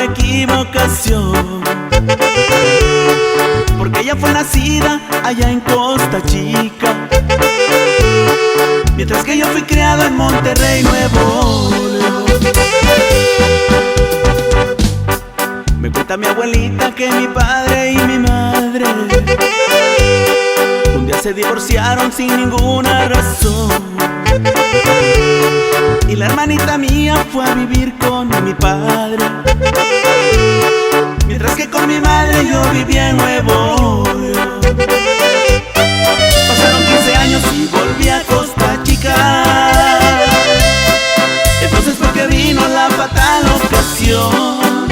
equivocación, porque ella fue nacida allá en Costa Chica, mientras que yo fui criado en Monterrey, Nuevo León. Me cuenta mi abuelita que mi padre y mi madre un día se divorciaron sin ninguna razón, y la hermanita mía fue a vivir con mi padre, mientras que con mi madre yo vivía en Nuevo León. Pasaron 15 años y volví a Costa Chica. Entonces fue que vino la fatal ocasión,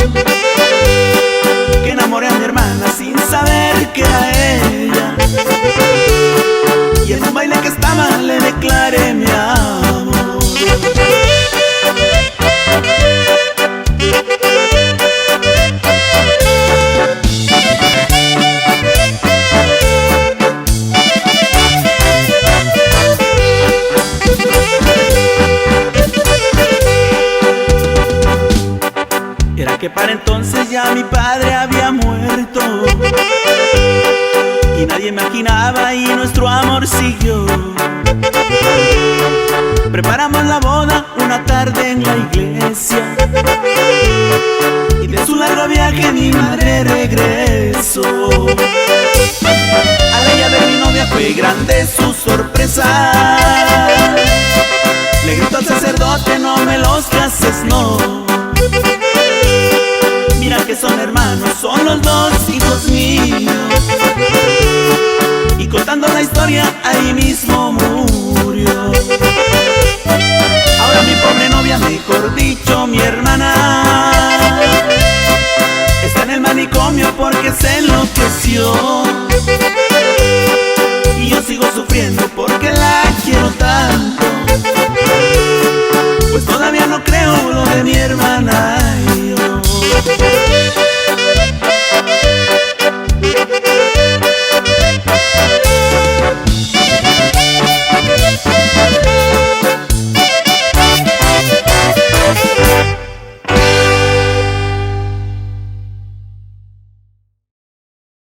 que enamoré a mi hermana sin saber que era ella, y en un baile que estaba le declaré mi amor. Era que para entonces ya mi padre había muerto, y nadie imaginaba, y nuestro amor siguió. Preparamos la boda una tarde en la iglesia, y de su largo viaje mi madre regresó. A la llave de mi novia fue grande su sorpresa. Le gritó al sacerdote: no me los cases, no. Mira que son hermanos, son los dos hijos míos. Y contando la historia ahí mismo murió. Ahora mi pobre novia, mejor dicho mi hermana, está en el manicomio porque se enloqueció.